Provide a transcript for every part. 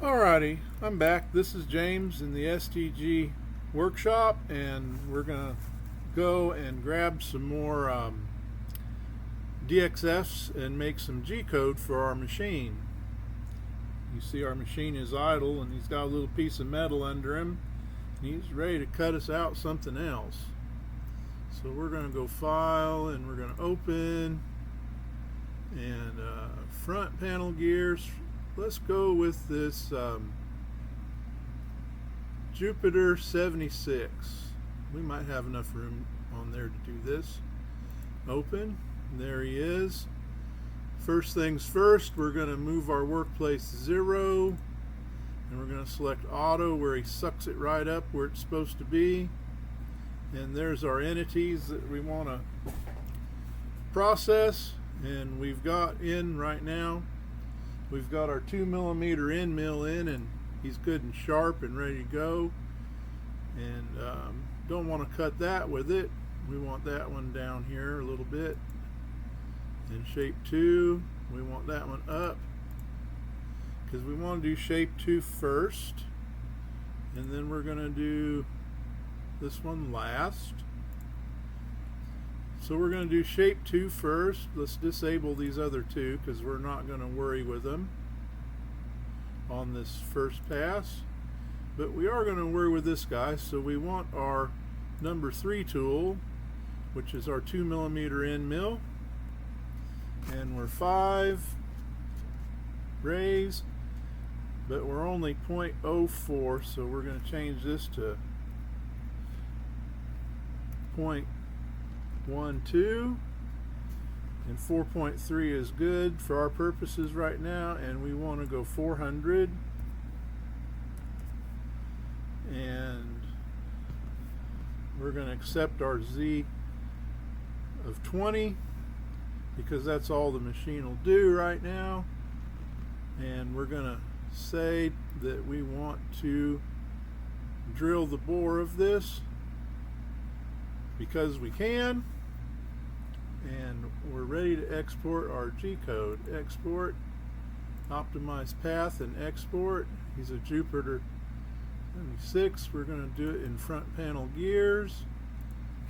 Alrighty, I'm back. This is James in the STG workshop, and we're gonna go and grab some more DXFs and make some G-code for our machine. You see our machine is idle and he's got a little piece of metal under him. He's ready to cut us out something else. So we're gonna go File and we're gonna Open and front panel gears. Let's go with this Jupiter 76. We might have enough room on there to do this. Open. There he is. First things first, we're going to move our workplace 0, and we're going to select Auto where he sucks it right up where it's supposed to be. And there's our entities that we want to process, and we've got in right now. We've got our 2mm end mill in, and he's good and sharp and ready to go. And don't want to cut that with it. We want that one down here a little bit. And shape 2, we want that one up because we want to do shape 2 first, and then we're going to do this one last. So we're going to do shape 2 first. Let's disable these other two because we're not going to worry with them on this first pass. But we are going to worry with this guy. So we want our number 3 tool, which is our 2mm end mill. And we're 5, raise, but we're only 0.04, so we're going to change this to 0.12, and 4.3 is good for our purposes right now, and we want to go 400, and we're going to accept our Z of 20 because that's all the machine will do right now. And we're going to say that we want to drill the bore of this because we can, and we're ready to export our G-code. Export, optimize path and export. He's a Jupiter 76. We're going to do it in front panel gears,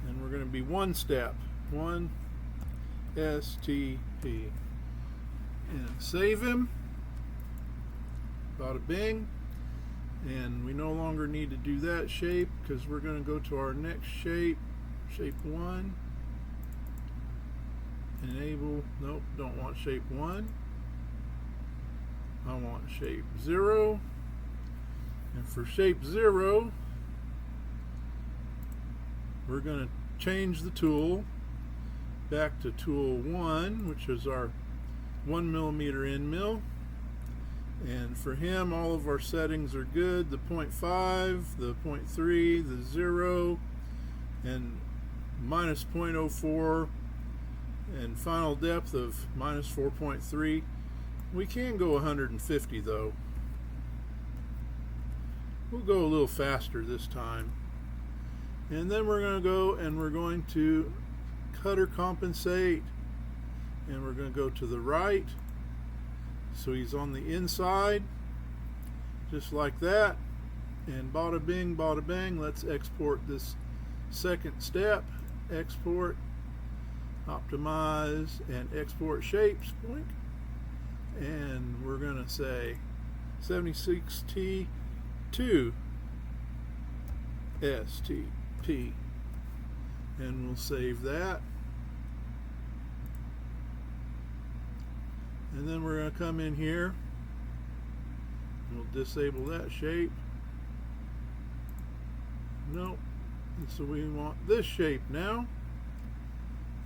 and we're going to be one step. 1 STP, and save him. Bada bing. And we no longer need to do that shape because we're going to go to our next shape, shape 1. Enable. Nope, don't want shape 1. I want shape 0. And for shape 0, we're going to change the tool back to tool 1, which is our 1mm end mill. And for him, all of our settings are good. The 0.5, the 0.3, the 0, and minus 0.04, and final depth of minus 4.3. We can go 150 though. We'll go a little faster this time. And then we're going to go and we're going to cutter compensate, and we're going to go to the right so he's on the inside just like that, and bada bing bada bang. Let's export this second step. Export, optimize, and export shapes. Blink. And we're going to say 76T to STP, and we'll save that. And then we're going to come in here and we'll disable that shape. Nope. And so we want this shape now,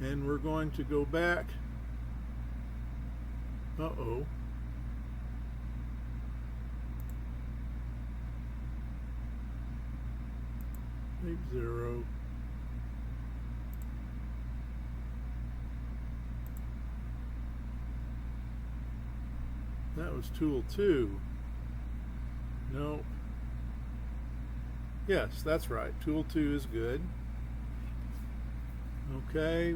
and we're going to go back. Uh-oh. Shape 0. That was tool 2. Nope. Yes, that's right. Tool 2 is good. Okay.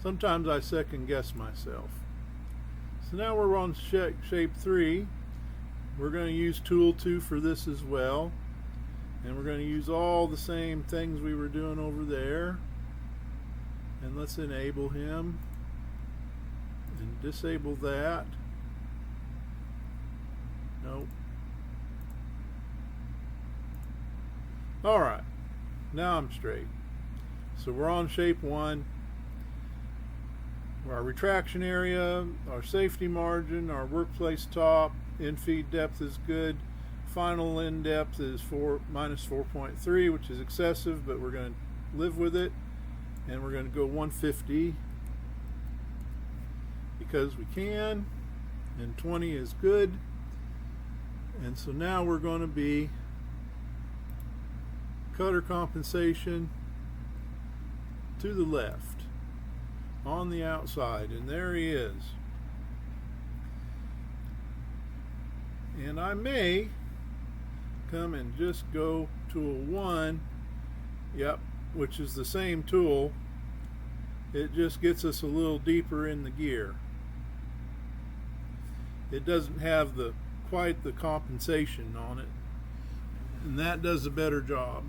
Sometimes I second guess myself. So now we're on shape 3. We're going to use tool 2 for this as well. And we're going to use all the same things we were doing over there. And let's enable him. And disable that. Nope. Alright. Now I'm straight. So we're on shape 1. Our retraction area, our safety margin, our workplace top, in-feed depth is good. Final in depth is minus 4.3, which is excessive, but we're going to live with it. And we're going to go 150 because we can. And 20 is good. And so now we're going to be cutter compensation to the left on the outside, and there he is. And I may come and just go tool 1, yep, which is the same tool. It just gets us a little deeper in the gear. It doesn't have quite the compensation on it, and that does a better job.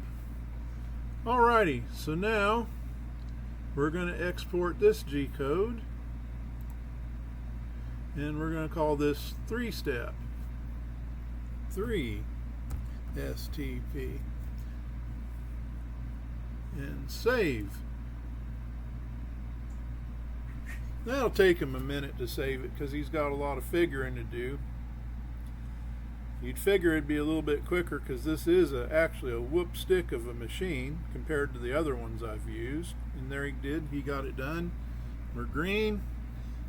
Alrighty, so now we're going to export this G code, and we're going to call this 3-step 3 STP and save. That'll take him a minute to save it because he's got a lot of figuring to do. You'd figure it'd be a little bit quicker because this is actually a whoop stick of a machine compared to the other ones I've used. And there he got it done. We're green.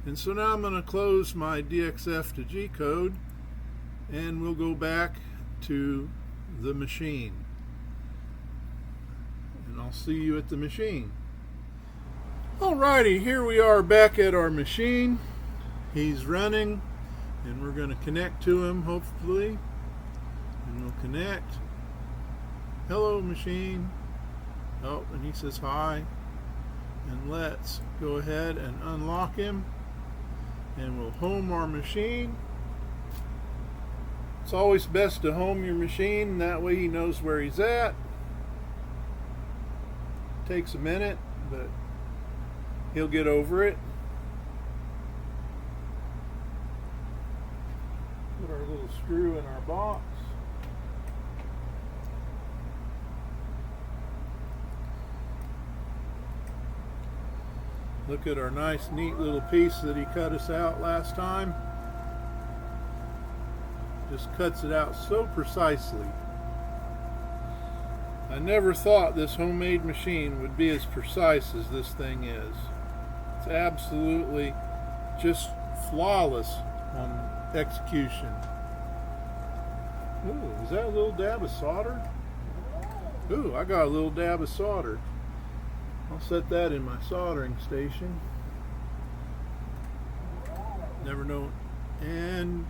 And so now I'm going to close my DXF to G code and we'll go back to the machine. And I'll see you at the machine. Alrighty, here we are back at our machine. He's running. And we're going to connect to him, hopefully. And we'll connect. Hello, machine. Oh, and he says hi. And let's go ahead and unlock him. And we'll home our machine. It's always best to home your machine. That way he knows where he's at. Takes a minute, but he'll get over it. Put our little screw in our box. Look at our nice neat little piece that he cut us out last time. Just cuts it out so precisely. I never thought this homemade machine would be as precise as this thing is. It's absolutely just flawless on execution. Ooh, is that a little dab of solder? Ooh, I got a little dab of solder. I'll set that in my soldering station. Never know. And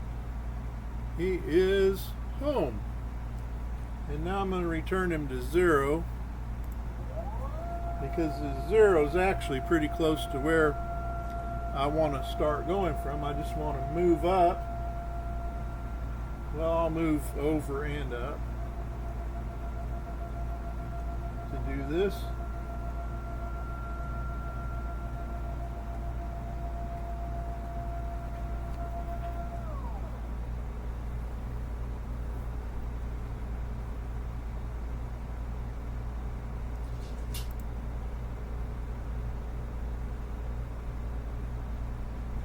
he is home. And now I'm going to return him to 0 because the 0 is actually pretty close to where I want to start going from. I just want to move up. Well, I'll move over and up to do this.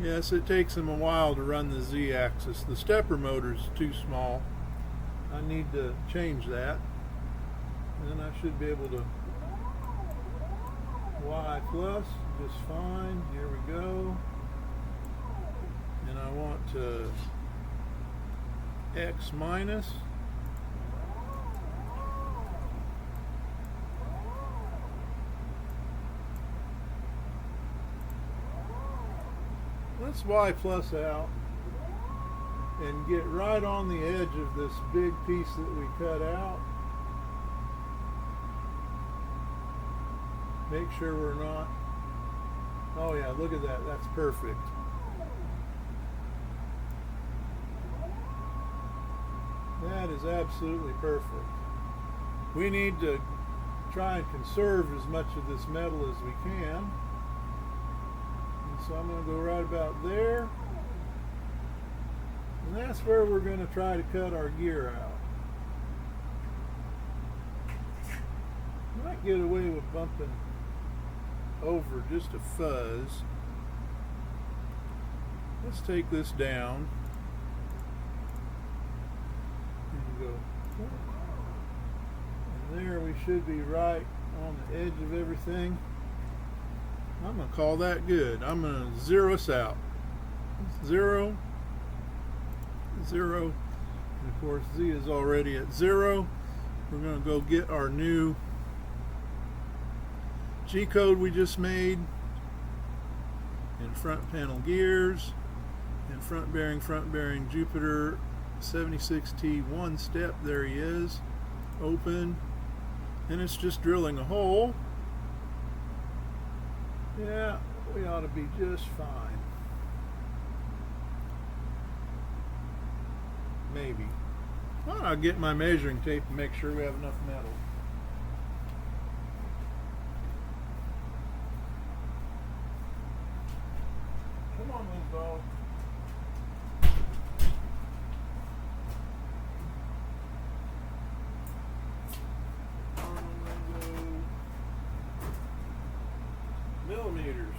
Yes, it takes them a while to run the Z-axis. The stepper motor is too small. I need to change that. And then I should be able to Y plus just fine. Here we go. And I want to X minus. Let's Y plus out and get right on the edge of this big piece that we cut out. Make sure we're not. Oh yeah, look at that. That's perfect. That is absolutely perfect. We need to try and conserve as much of this metal as we can. And so I'm going to go right about there. And that's where we're going to try to cut our gear out. Might get away with bumping over just a fuzz. Let's take this down and go. And there we should be right on the edge of everything. I'm going to call that good. I'm going to zero us out. 0, 0, and of course Z is already at 0. We're going to go get our new G-code we just made in front panel gears and front bearing Jupiter 76T 1 step. There he is, open, and it's just drilling a hole. Yeah, we ought to be just fine. Maybe. Well, I'll get my measuring tape and make sure we have enough metal. Come on, little dog. Millimeters.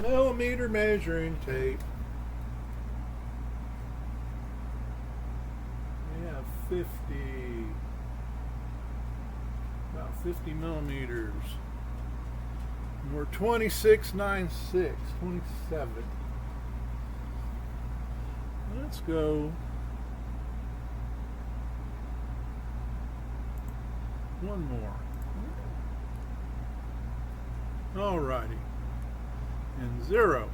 Millimeter measuring tape. We have about 50 millimeters. And we're 26.96, 27. Let's go one more. Alrighty. And 0.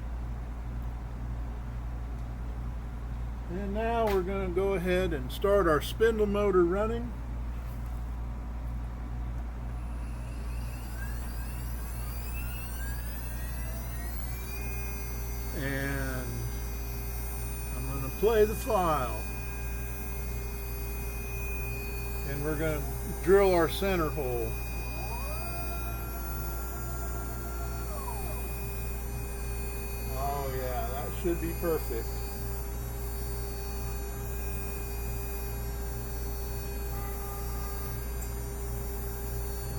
And now we're going to go ahead and start our spindle motor running. And I'm going to play the file. And we're going to drill our center hole. Oh yeah, that should be perfect.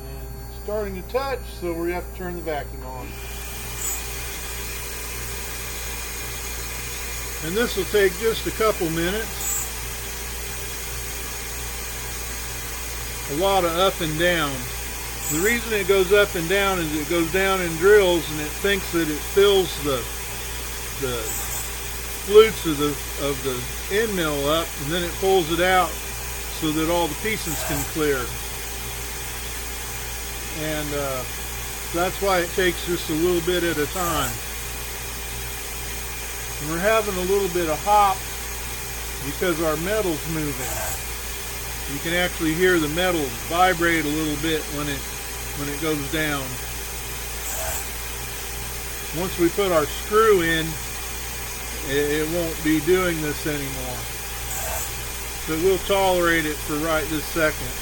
And it's starting to touch, so we have to turn the vacuum on. And this will take just a couple minutes. A lot of up and down. The reason it goes up and down is it goes down and drills, and it thinks that it fills the flutes of the end mill up, and then it pulls it out so that all the pieces can clear. And that's why it takes just a little bit at a time. And we're having a little bit of hop because our metal's moving. You can actually hear the metal vibrate a little bit when it goes down. Once we put our screw in, it won't be doing this anymore. But we'll tolerate it for right this second,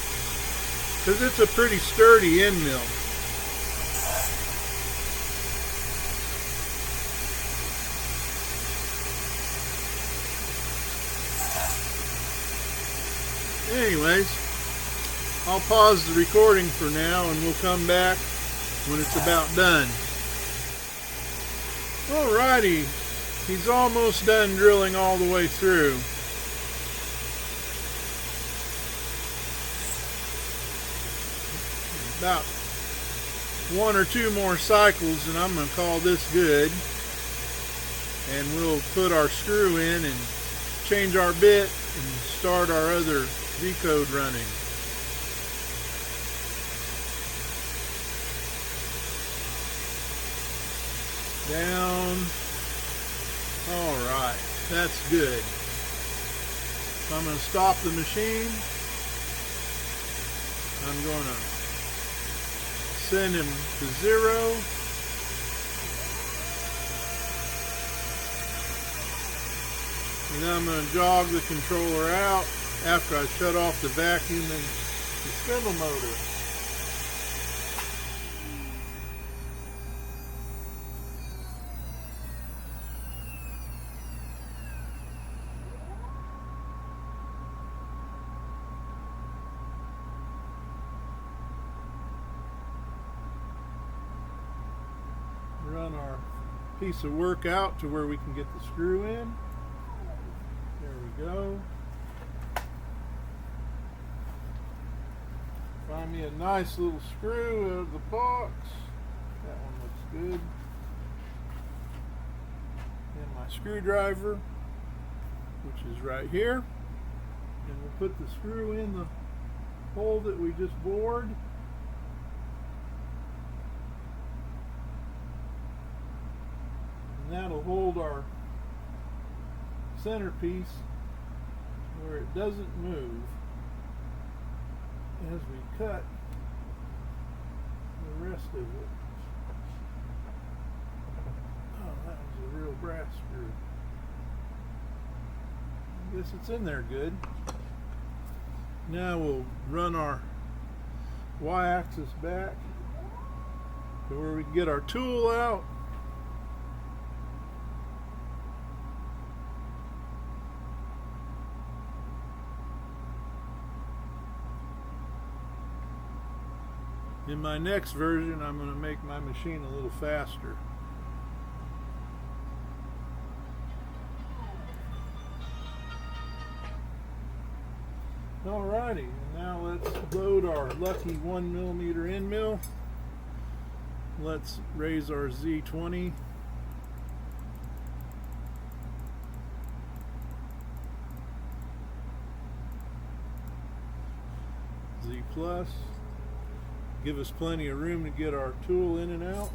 because it's a pretty sturdy end mill. Anyways, I'll pause the recording for now and we'll come back when it's about done. Alrighty, he's almost done drilling all the way through. About 1 or 2 more cycles and I'm going to call this good. And we'll put our screw in and change our bit and start our other G-code running. Down. Alright, that's good. So I'm going to stop the machine. I'm going to send him to 0. And then I'm going to jog the controller out after I shut off the vacuum and the spindle motor. Run our piece of work out to where we can get the screw in. There we go. Find me a nice little screw out of the box. That one looks good. And my screwdriver, which is right here. And we'll put the screw in the hole that we just bored. And that'll hold our centerpiece where it doesn't move as we cut the rest of it. Oh, that was a real brass screw. I guess it's in there good. Now we'll run our Y-axis back to where we can get our tool out. In my next version, I'm going to make my machine a little faster. Alrighty, and now let's load our lucky 1mm end mill. Let's raise our Z20. Z plus. Give us plenty of room to get our tool in and out.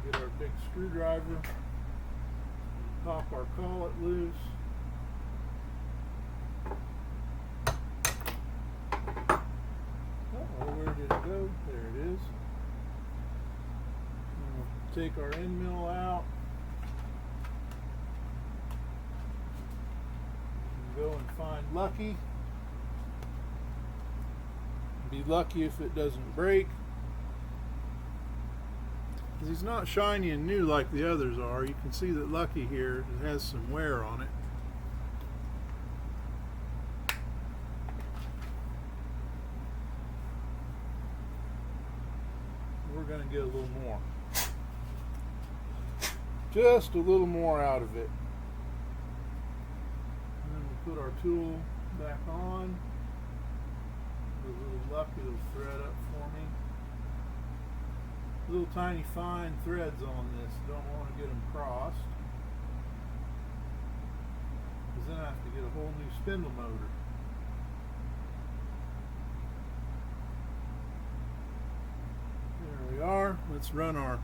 Get our big screwdriver. Pop our collet loose. Uh-oh, where did it go? There it is. And we'll take our end mill out. And go and find Lucky. Be lucky if it doesn't break. He's not shiny and new like the others are. You can see that Lucky here has some wear on it. We're going to get a little more. Just a little more out of it. And then we'll put our tool back on. The little Lucky will thread up for me. Little tiny fine threads on this. Don't want to get them crossed, because then I have to get a whole new spindle motor. There we are. Let's run our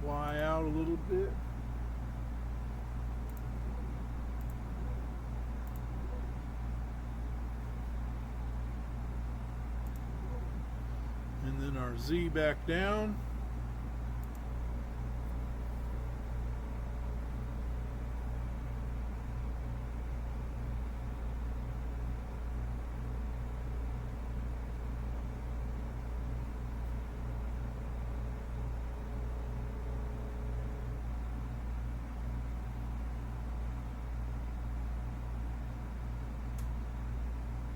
Y out a little bit. And then our Z back down.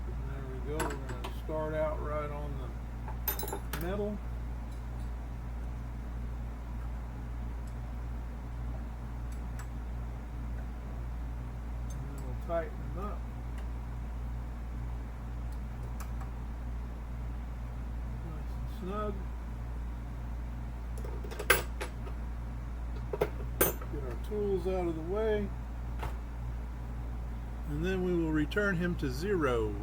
And there we go. We're going to start out right on the metal. And then we'll tighten them up. Nice and snug. Get our tools out of the way. And then we will return him to 0.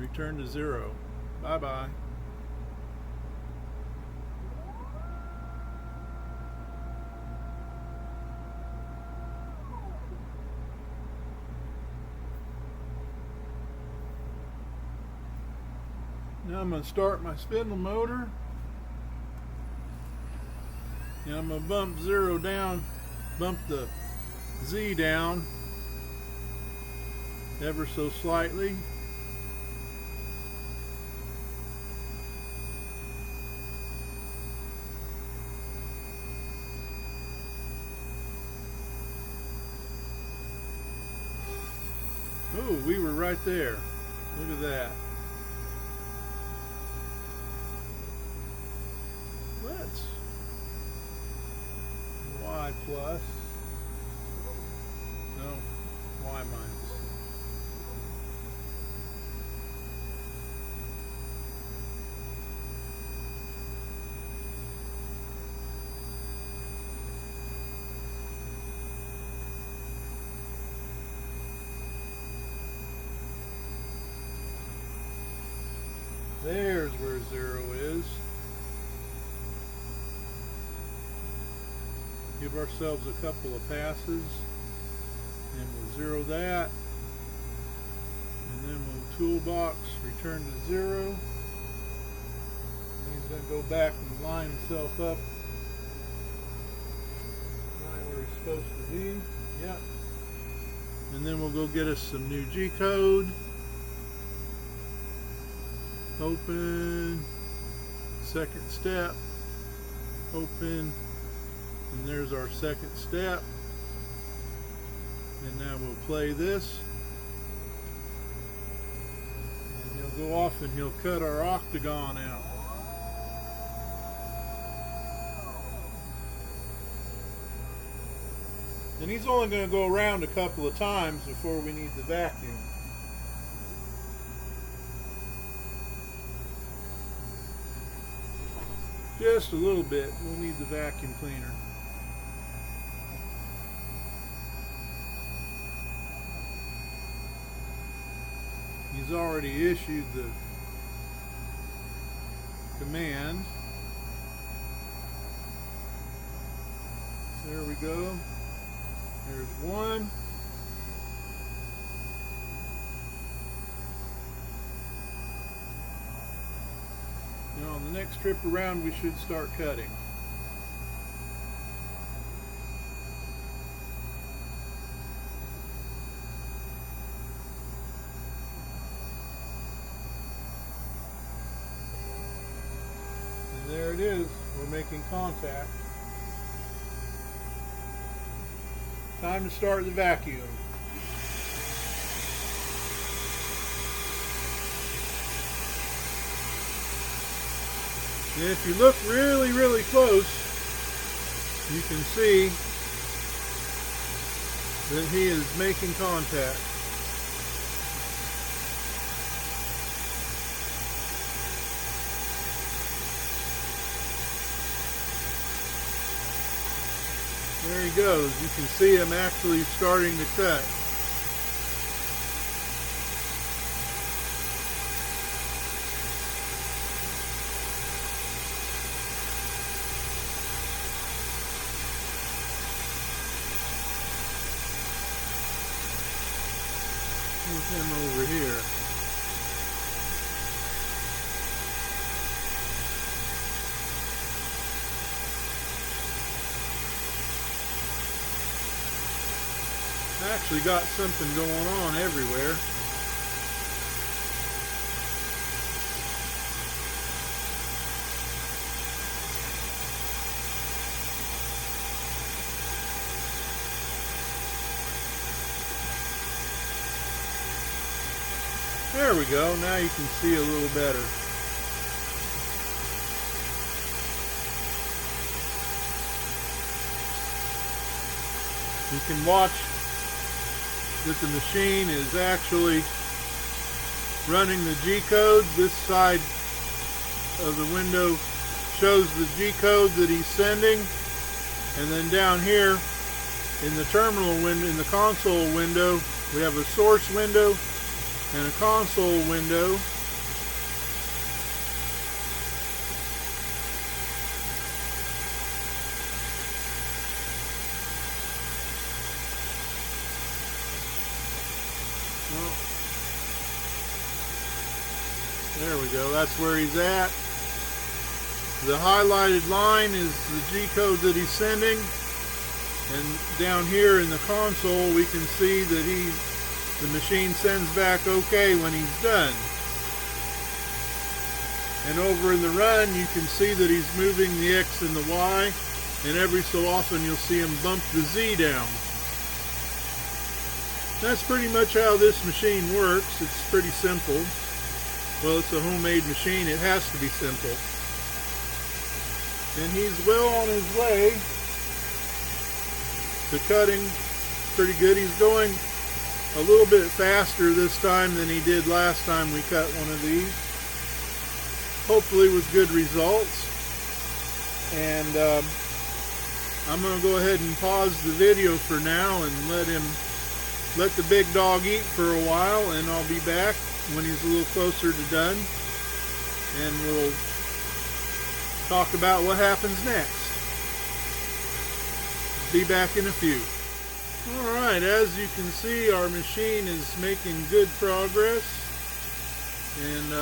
return to 0. Bye-bye. Now I'm going to start my spindle motor, and I'm going to bump 0 down, bump the Z down ever so slightly. Oh, we were right there. Look at that. Let's Y plus. No, Y minus. There's where 0 is. Give ourselves a couple of passes, and we'll 0 that, and then we'll toolbox, return to 0. And he's going to go back and line himself up right where he's supposed to be. Yep. And then we'll go get us some new G code. Open, second step, open, and there's our second step. And now we'll play this, and he'll go off and he'll cut our octagon out. And he's only going to go around a couple of times before we need the vacuum. Just a little bit. We'll need the vacuum cleaner. He's already issued the command. There we go. There's 1. Now on the next trip around we should start cutting. And there it is, we're making contact. Time to start the vacuum. And if you look really, really close, you can see that he is making contact. There he goes. You can see him actually starting to cut. Move him over here. Actually got something going on everywhere. There we go. Now you can see a little better. You can watch that the machine is actually running the G code. This side of the window shows the G code that he's sending, and then down here in the terminal window, in the console window, we have a source window and a console window. There we go, that's where he's at. The highlighted line is the G-code that he's sending. And down here in the console we can see that the machine sends back okay when he's done. And over in the run you can see that he's moving the X and the Y, and every so often you'll see him bump the Z down. That's pretty much how this machine works. It's pretty simple. Well, it's a homemade machine, it has to be simple. And he's well on his way to cutting pretty good. He's going a little bit faster this time than he did last time we cut one of these. Hopefully with good results. And I'm going to go ahead and pause the video for now and let the big dog eat for a while, and I'll be back when he's a little closer to done, and we'll talk about what happens next. Be back in a few. Alright, as you can see, our machine is making good progress, and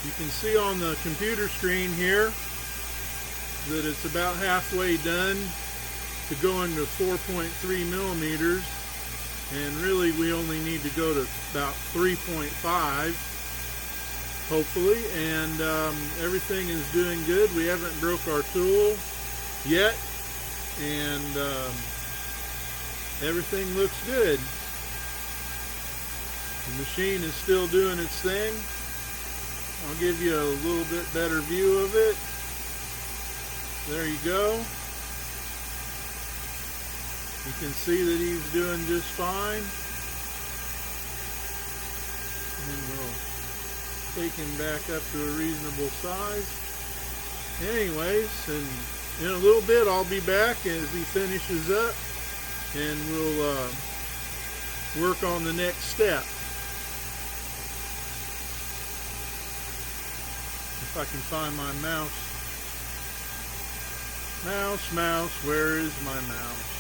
you can see on the computer screen here that it's about halfway done to going to 4.3 millimeters, and really we only need to go to about 3.5 hopefully, and everything is doing good. We haven't broke our tool yet, and everything looks good. The machine is still doing its thing. I'll give you a little bit better view of it. There you go. You can see that he's doing just fine. And we'll take him back up to a reasonable size. Anyways, and in a little bit I'll be back as he finishes up, and we'll work on the next step. If I can find my mouse. Mouse, mouse, where is my mouse?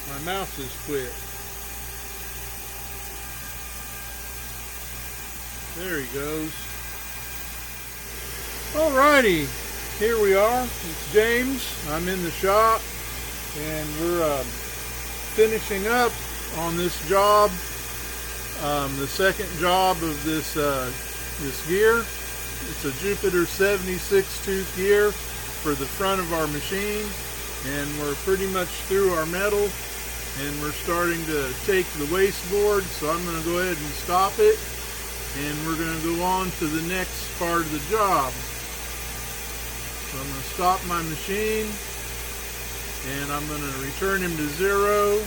My mouse is quit. There he goes. Alrighty, here we are. It's James. I'm in the shop, and we're finishing up on this job, the second job of this gear. It's a Jupiter 76 tooth gear for the front of our machine, and we're pretty much through our metal, and we're starting to take the waste board, so I'm going to go ahead and stop it, and we're going to go on to the next part of the job. So I'm going to stop my machine, and I'm going to return him to 0.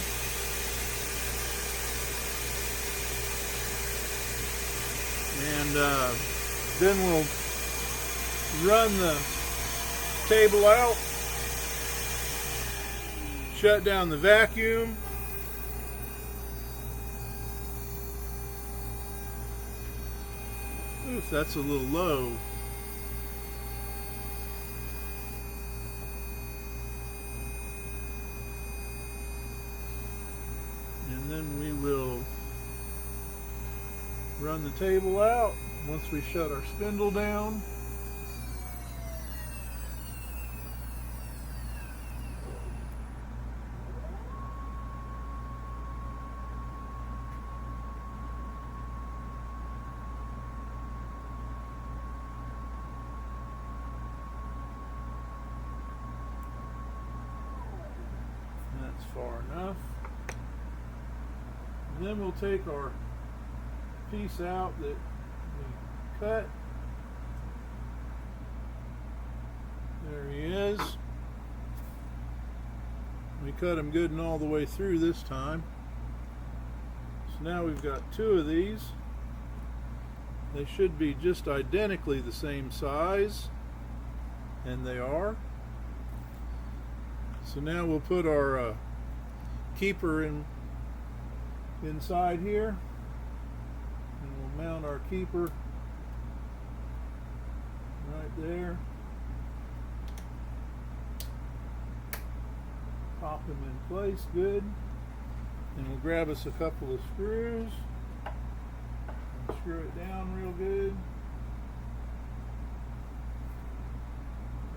And then we'll run the table out, shut down the vacuum, oof, that's a little low. And then we will run the table out once we shut our spindle down. That's far enough. And then we'll take our piece out that we cut. There he is. We cut him good and all the way through this time. So now we've got 2 of these. They should be just identically the same size, and they are. So now we'll put our keeper inside here, and we'll mount our keeper right there. Pop him in place good, and we'll grab us a couple of screws. screw it down real good.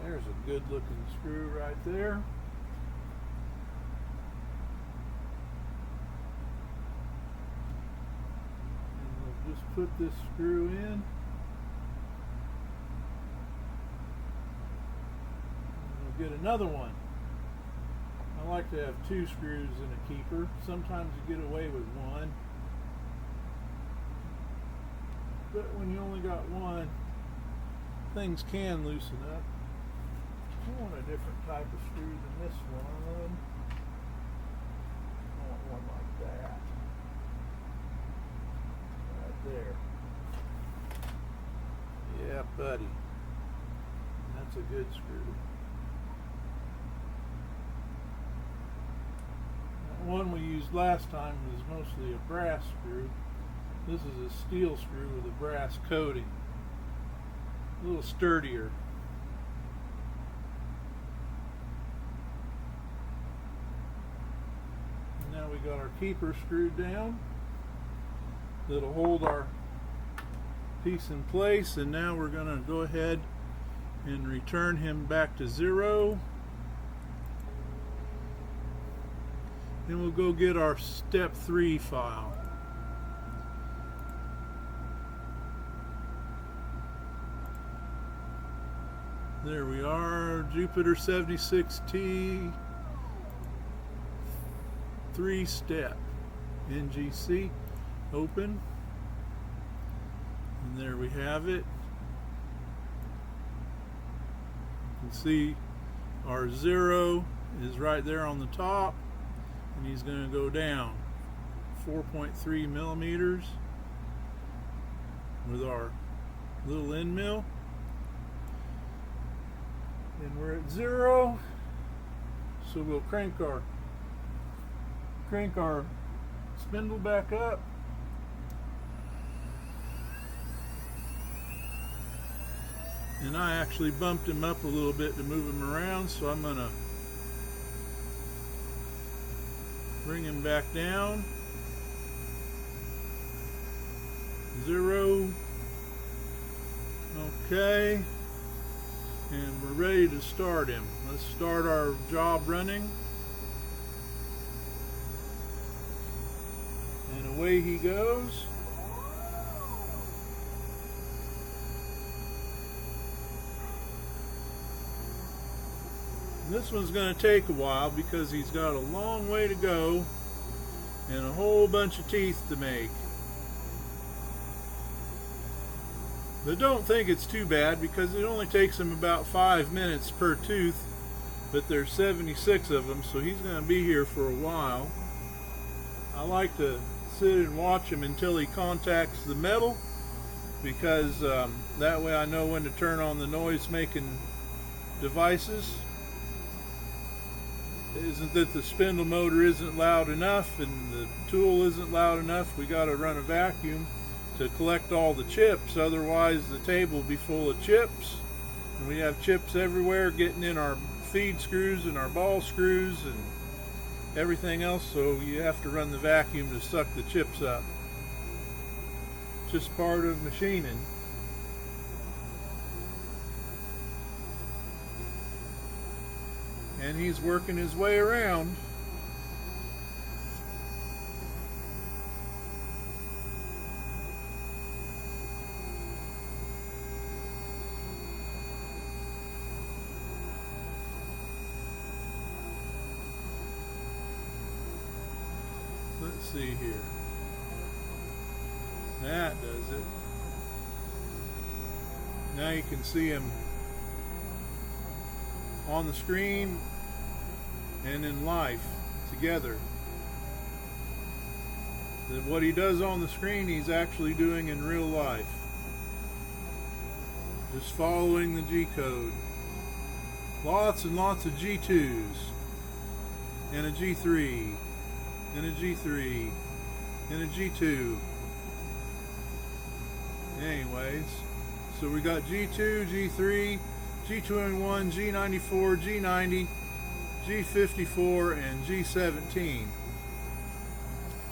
There's a good looking screw right there. And we'll just put this screw in. And we'll get another one. I like to have 2 screws in a keeper. Sometimes you get away with 1. But when you only got 1, things can loosen up. I want a different type of screw than this one. I want one like that. Right there. Yeah, buddy. That's a good screw. That one we used last time was mostly a brass screw. This is a steel screw with a brass coating. A little sturdier. Now we got our keeper screwed down. That'll hold our piece in place, and now we're going to go ahead and return him back to 0. Then we'll go get our step 3 file. There we are, Jupiter 76T 3-step NGC, open, and there we have it. You can see our 0 is right there on the top, and he's going to go down 4.3 millimeters with our little end mill, and we're at 0, so we'll crank our spindle back up. And I actually bumped him up a little bit to move him around, so I'm going to bring him back down. 0. Okay. And we're ready to start him. Let's start our job running. And away he goes. This one's going to take a while because he's got a long way to go and a whole bunch of teeth to make. But don't think it's too bad because it only takes him about 5 minutes per tooth, but there's 76 of them, so he's going to be here for a while. I like to sit and watch him until he contacts the metal, because that way I know when to turn on the noise making devices. It isn't that the spindle motor isn't loud enough and the tool isn't loud enough. We got to run a vacuum to collect all the chips, otherwise the table will be full of chips, and we have chips everywhere getting in our feed screws and our ball screws and everything else, so you have to run the vacuum to suck the chips up. Just part of machining. And he's working his way around. Let's see here. That does it. Now you can see him on the screen and in life together. That what he does on the screen, he's actually doing in real life. Just following the G code. Lots and lots of G2s. And a G3. And a G3. And a G2. Anyways, so we got G2, G3, G21, G94, G90, G54, and G17.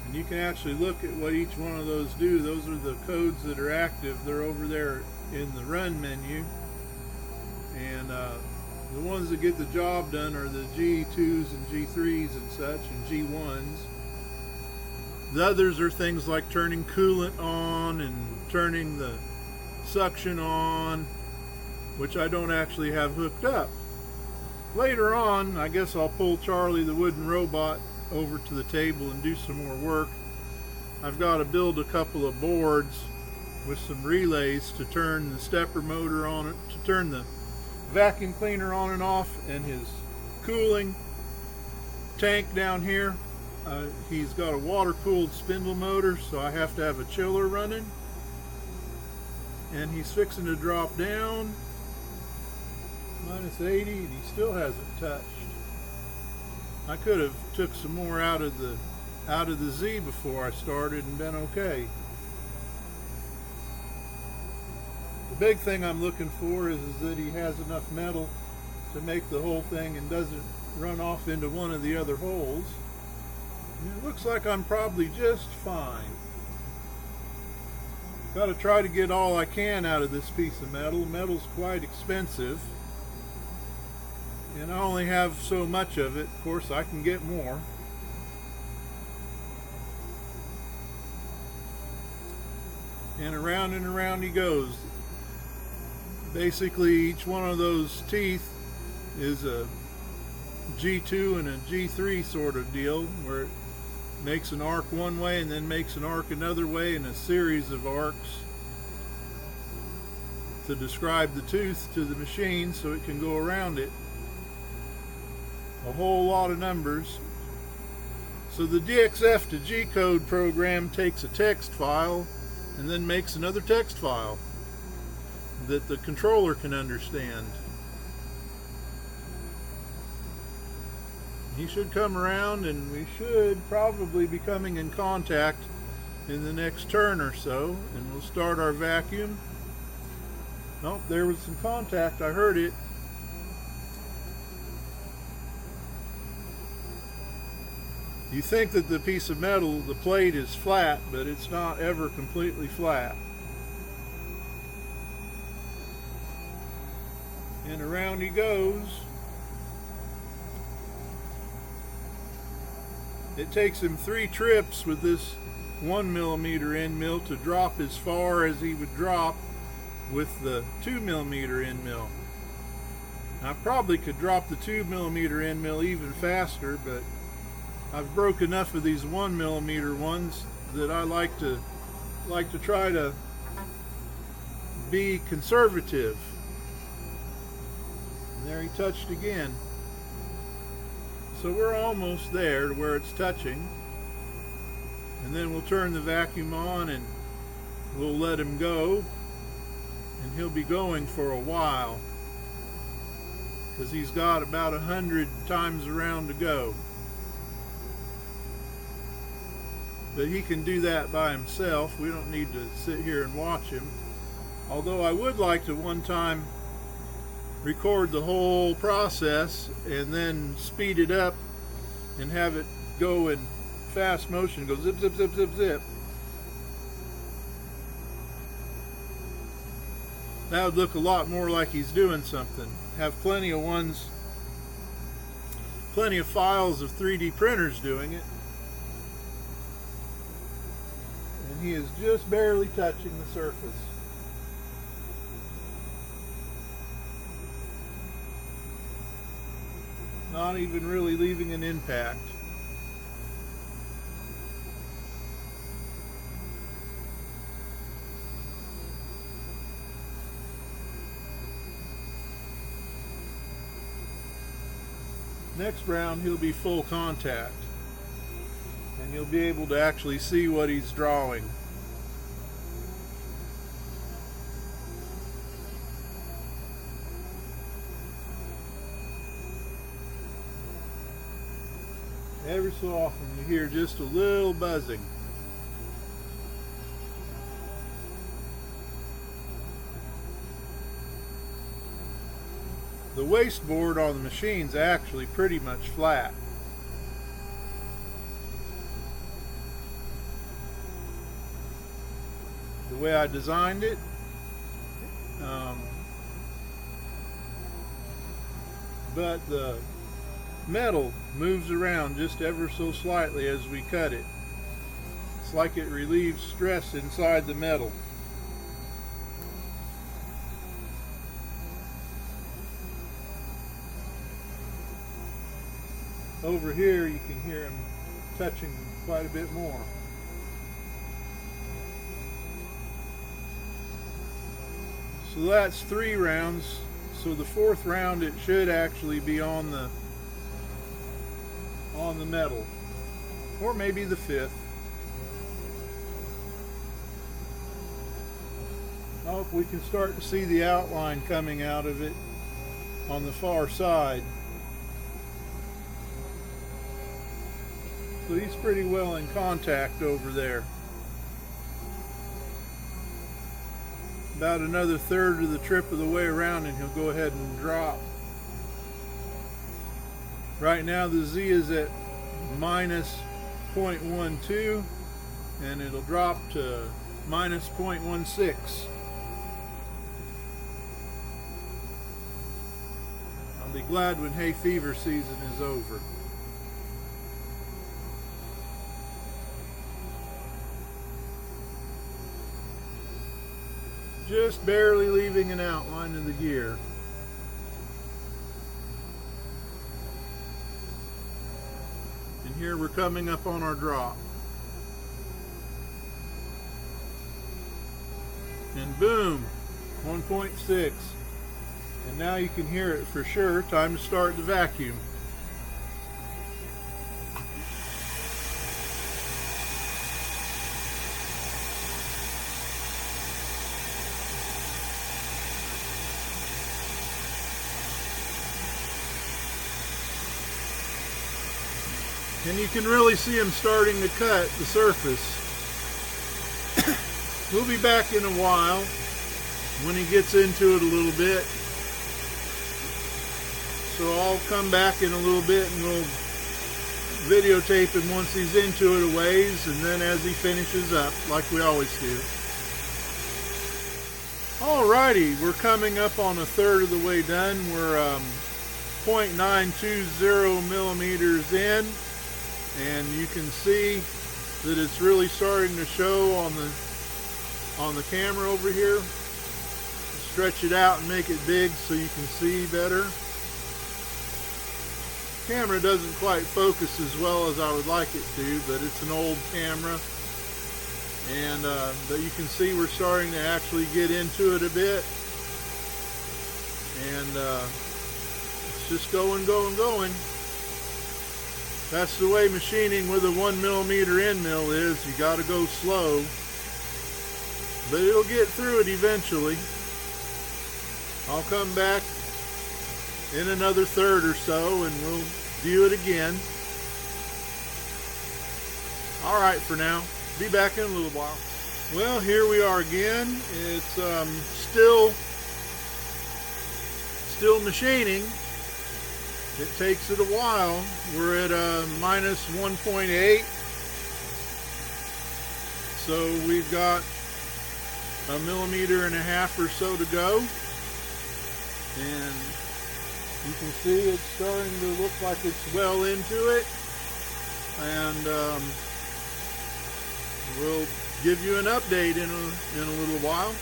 And And you can actually look at what each one of those do. Those are the codes that are active. They're over there in the run menu. And the ones that get the job done are the G2s and G3s and such, and G1s. The others are things like turning coolant on and turning the suction on, which I don't actually have hooked up. Later on, I guess I'll pull Charlie the wooden robot over to the table and do some more work. I've got to build a couple of boards with some relays to turn the stepper motor on it, to turn the vacuum cleaner on and off, and his cooling tank down here. He's got a water-cooled spindle motor, so I have to have a chiller running. And he's fixing to drop down -80, and he still hasn't touched. I could have took some more out of the Z before I started and been okay. The big thing I'm looking for is that he has enough metal to make the whole thing and doesn't run off into one of the other holes. And it looks like I'm probably just fine. Got to try to get all I can out of this piece of metal. Metal's quite expensive, and I only have so much of it. Of course, I can get more. And around he goes. Basically, each one of those teeth is a G2 and a G3 sort of deal, where it makes an arc one way and then makes an arc another way in a series of arcs to describe the tooth to the machine so it can go around it. A whole lot of numbers. So the DXF to G code program takes a text file and then makes another text file that the controller can understand. He should come around, and we should probably be coming in contact in the next turn or so, and we'll start our vacuum. Oh, there was some contact. I heard it. You think that the piece of metal, the plate, is flat, but it's not ever completely flat. And around he goes. It takes him 3 trips with this 1mm end mill to drop as far as he would drop with the 2mm end mill. I probably could drop the 2mm end mill even faster, but I've broke enough of these 1mm ones that I like to try to be conservative. And there he touched again. So we're almost there to where it's touching, and then we'll turn the vacuum on and we'll let him go, and he'll be going for a while because he's got about 100 times around to go. But he can do that by himself. We don't need to sit here and watch him, although I would like to one time record the whole process and then speed it up and have it go in fast motion, go zip, zip, zip, zip, zip. That would look a lot more like he's doing something. Have plenty of files of 3D printers doing it. And he is just barely touching the surface. Not even really leaving an impact. Next round he'll be full contact, and you'll be able to actually see what he's drawing. Every so often you hear just a little buzzing. The waste board on the machine's actually pretty much flat. the way I designed it. But the metal moves around just ever so slightly as we cut it. It's like it relieves stress inside the metal. Over here you can hear him touching quite a bit more. So that's 3 rounds. So the 4th round, it should actually be on the metal, or maybe the 5th. I hope we can start to see the outline coming out of it on the far side. So he's pretty well in contact over there. About another 1/3 of the trip of the way around and he'll go ahead and drop. Right now the Z is at minus 0.12 and it'll drop to minus 0.16. I'll be glad when hay fever season is over. Just barely leaving an outline of the gear. And here we're coming up on our drop. And boom, 1.6. And now you can hear it for sure. Time to start the vacuum. And you can really see him starting to cut the surface. We'll be back in a while when he gets into it a little bit. So I'll come back in a little bit and we'll videotape him once he's into it a ways, and then as he finishes up, like we always do. Alrighty, we're coming up on a 1/3 of the way done. We're 0.920 millimeters in. And you can see that it's really starting to show on the camera over here. Stretch it out and make it big so you can see better. Camera doesn't quite focus as well as I would like it to, but it's an old camera. And but you can see we're starting to actually get into it a bit. And it's just going. That's the way machining with a 1 millimeter end mill is. You got to go slow, but it'll get through it eventually. I'll come back in another 1/3 or so and we'll view it again. All right, for now, be back in a little while. Well, here we are again. It's still machining. It takes it a while. We're at minus 1.8. So we've got 1.5 millimeters or so to go. And you can see it's starting to look like it's well into it. And we'll give you an update in a little while.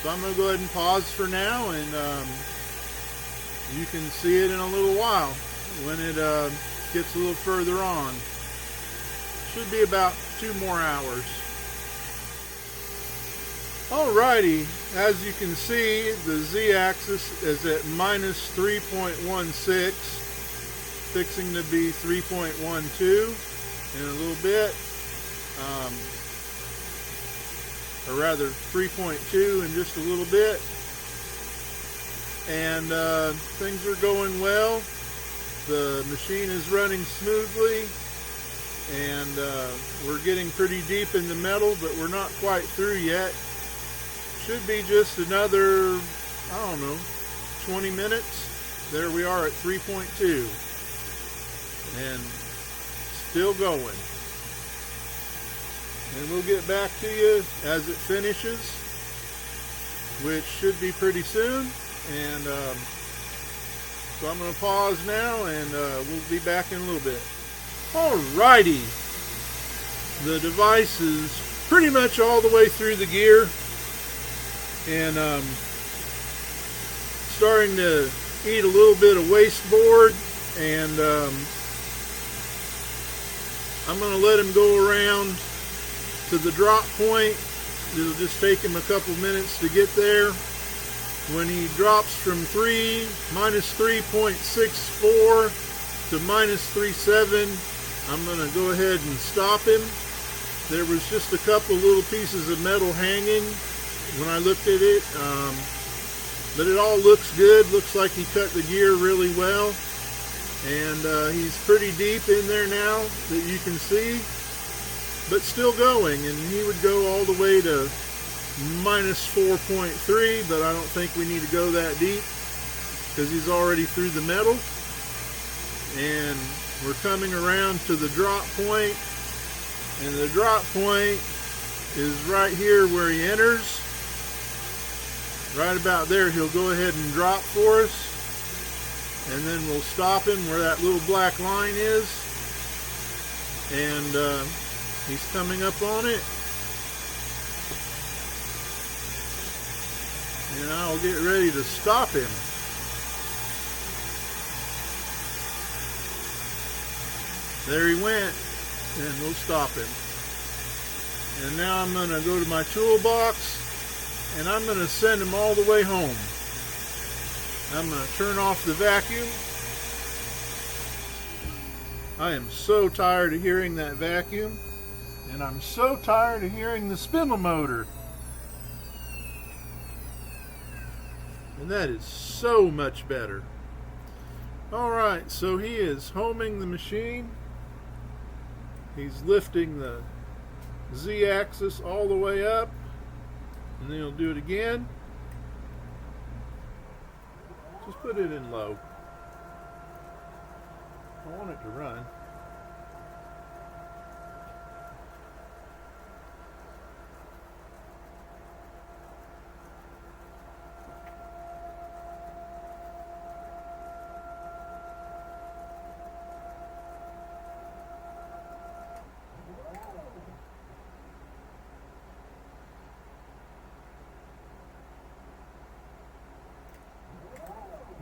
So I'm going to go ahead and pause for now, and you can see it in a little while when it gets a little further on. Should be about 2 more hours. Alrighty, as you can see, the Z-axis is at minus 3.16, fixing to be 3.12 in a little bit. Or rather 3.2 in just a little bit. And things are going well. The machine is running smoothly, and we're getting pretty deep in the metal, but we're not quite through yet. Should be just another, I don't know, 20 minutes. There we are at 3.2 and still going. and we'll get back to you as it finishes, which should be pretty soon. And so I'm going to pause now, and we'll be back in a little bit. Alrighty, the device is pretty much all the way through the gear, and starting to eat a little bit of wasteboard, and I'm going to let him go around to the drop point. It'll just take him a couple minutes to get there. When he drops from minus 3.64 to minus 3.7, I'm going to go ahead and stop him. There was just a couple little pieces of metal hanging when I looked at it, but it all looks good. Looks like he cut the gear really well, and he's pretty deep in there now that you can see, but still going. And he would go all the way to minus 4.3, but I don't think we need to go that deep because he's already through the metal. And we're coming around to the drop point, and the drop point is right here where he enters. Right about there, he'll go ahead and drop for us, and then we'll stop him where that little black line is, and he's coming up on it. And I'll get ready to stop him. There he went, and we'll stop him. And now I'm going to go to my toolbox, and I'm going to send him all the way home. I'm going to turn off the vacuum. I am so tired of hearing that vacuum, and I'm so tired of hearing the spindle motor. And that is so much better. Alright, so he is homing the machine. He's lifting the Z-axis all the way up, and then he'll do it again. Just put it in low. I want it to run.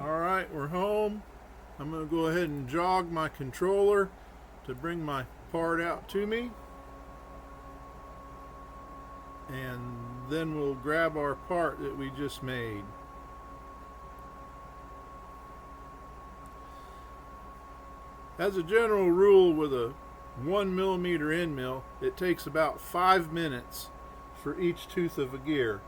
Alright, we're home. I'm going to go ahead and jog my controller to bring my part out to me. And then we'll grab our part that we just made. As a general rule, with a 1mm end mill, it takes about 5 minutes for each tooth of a gear.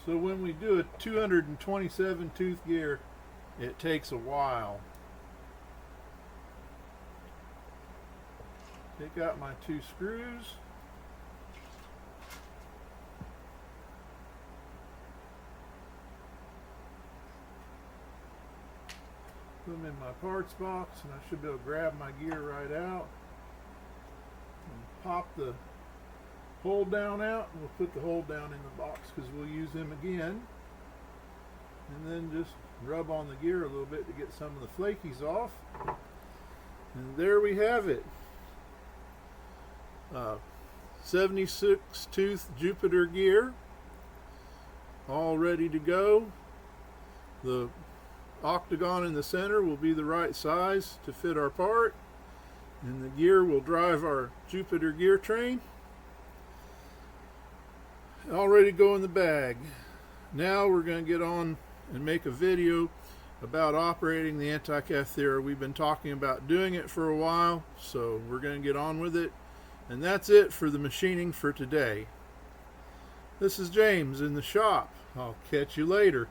So when we do a 227 tooth gear, it takes a while. Take out my 2 screws. Put them in my parts box, and I should be able to grab my gear right out. And pop the hold down out, and we'll put the hold down in the box because we'll use him again. And then just rub on the gear a little bit to get some of the flakies off. And there we have it. 76 tooth Jupiter gear, all ready to go. The octagon in the center will be the right size to fit our part, and the gear will drive our Jupiter gear train. All ready to go in the bag. Now we're going to get on and make a video about operating the Antikythera. We've been talking about doing it for a while, so we're going to get on with it. And that's it for the machining for today. This is James in the shop. I'll catch you later.